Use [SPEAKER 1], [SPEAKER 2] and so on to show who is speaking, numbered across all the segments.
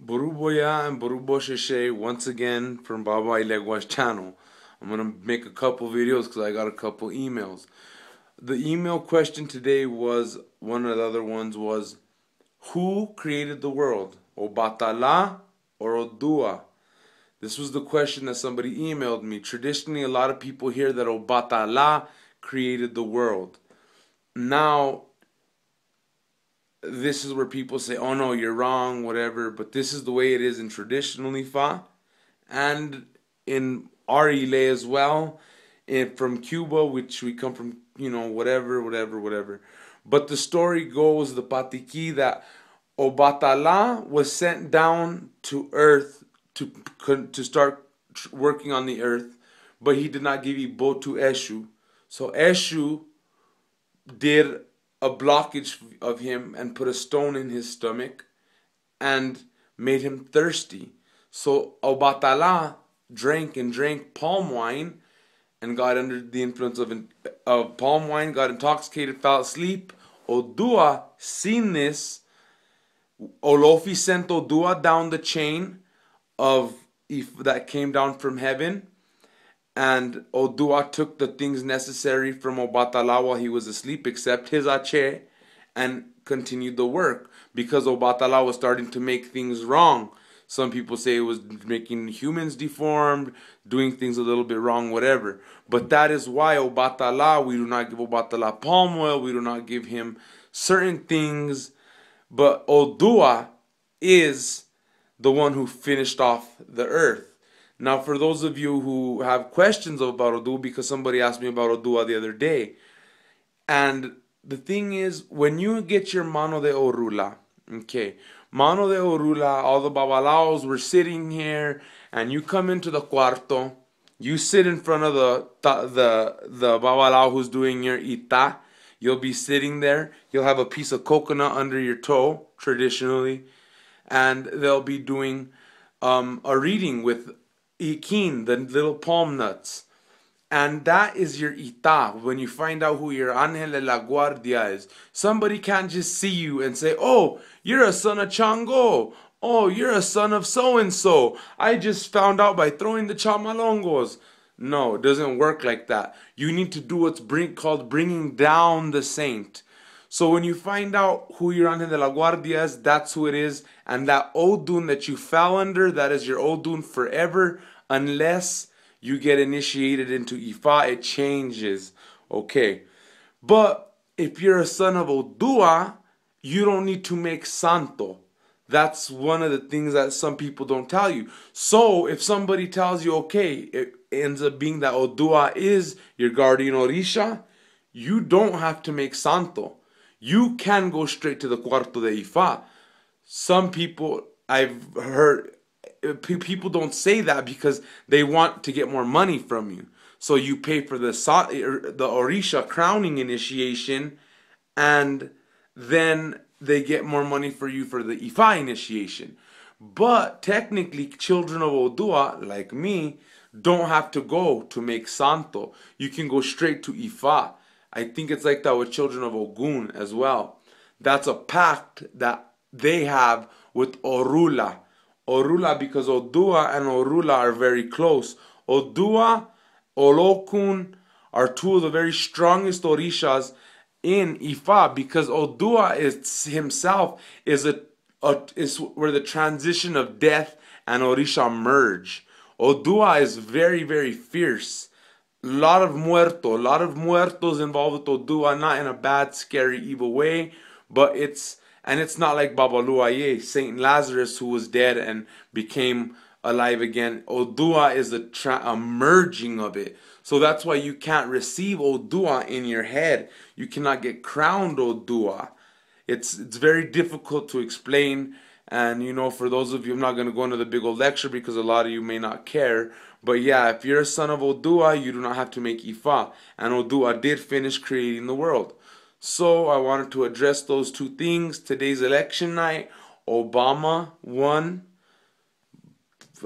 [SPEAKER 1] Boruboya and Borubo Sheshe once again from Baba Ilegwa's channel. I'm going to make a couple videos because I got a couple emails. The email question today was, one of the other ones was, who created the world? Obatala or Oduduwa? This was the question that somebody emailed me. Traditionally, a lot of people hear that Obatala created the world. Now, this is where people say, oh no, you're wrong, whatever, but this is the way it is in traditional Ifa and in our Ile as well, and from Cuba, which we come from, whatever. But the story goes, the patiki, that Obatala was sent down to earth to start working on the earth, but he did not give Ibo to Eshu. So Eshu did a blockage of him and put a stone in his stomach and made him thirsty. So Obatala drank and drank palm wine and got under the influence of palm wine, got intoxicated, fell asleep. Oduduwa seen this. Olofi sent Oduduwa down the chain of that came down from heaven, and Oduduwa took the things necessary from Obatala while he was asleep, except his ache, and continued the work because Obatala was starting to make things wrong. Some people say it was making humans deformed, doing things a little bit wrong, whatever. But that is why Obatala, we do not give Obatala palm oil, we do not give him certain things. But Oduduwa is the one who finished off the earth. Now, for those of you who have questions about Oduduwa, because somebody asked me about Oduduwa the other day, and the thing is, when you get your mano de orula, okay, mano de orula, all the babalaos were sitting here, and you come into the cuarto, you sit in front of the babalao who's doing your ita. You'll be sitting there. You'll have a piece of coconut under your toe, traditionally, and they'll be doing a reading with ikin, the little palm nuts. And that is your ita. When you find out who your ángel de la guardia is, somebody can't just see you and say, oh, you're a son of Chango. Oh, you're a son of so-and-so. I just found out by throwing the chamalongos. No, it doesn't work like that. You need to do what's called bringing down the saint. So when you find out who your ángel de la guardia is, that's who it is. And that Odun that you fell under, that is your Odun forever, unless you get initiated into Ifa, it changes. Okay. But if you're a son of Oduduwa, you don't need to make santo. That's one of the things that some people don't tell you. So if somebody tells you, okay, it ends up being that Oduduwa is your guardian Orisha, you don't have to make santo. You can go straight to the cuarto de Ifa. Some people, I've heard, people don't say that because they want to get more money from you. So you pay for the Orisha crowning initiation, and then they get more money for you for the Ifa initiation. But technically, children of Oduduwa, like me, don't have to go to make santo. You can go straight to Ifa. I think it's like that with children of Ogun as well. That's a pact that they have with Orula. Orula, because Oduduwa and Orula are very close. Oduduwa, Olokun are two of the very strongest Orishas in Ifa, because Oduduwa is himself is is where the transition of death and Orisha merge. Oduduwa is very, very fierce. A lot of muertos involved with Oduduwa, not in a bad, scary, evil way, but it's not like Babaluaye, Saint Lazarus, who was dead and became alive again. Oduduwa is a merging of it. So that's why you can't receive Oduduwa in your head. You cannot get crowned Oduduwa. It's very difficult to explain. And, for those of you, I'm not going to go into the big old lecture because a lot of you may not care. But yeah, if you're a son of Oduduwa, you do not have to make Ifa. And Oduduwa did finish creating the world. So I wanted to address those two things. Today's election night, Obama won.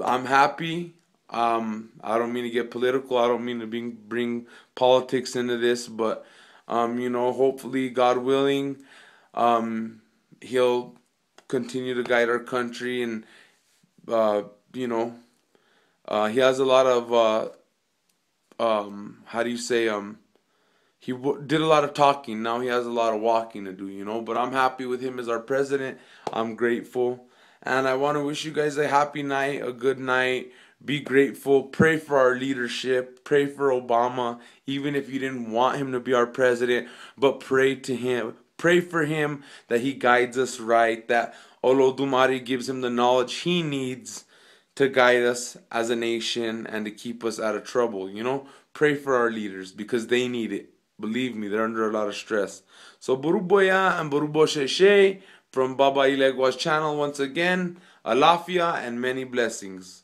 [SPEAKER 1] I'm happy. I don't mean to get political. I don't mean to bring politics into this. But, hopefully, God willing, he'll continue to guide our country, and you know, he has a lot of how do you say did a lot of talking. Now he has a lot of walking to do, you know. But I'm happy with him as our president. I'm grateful. And I want to wish you guys a happy night, a good night. Be grateful. Pray for our leadership. Pray for Obama, even if you didn't want him to be our president. But pray to him. Pray for him that he guides us right, that Olodumare gives him the knowledge he needs to guide us as a nation and to keep us out of trouble. You know, pray for our leaders because they need it. Believe me, they're under a lot of stress. So Buruboya and Burubo Sheshe from Baba Ilegwa's channel once again. Alafia and many blessings.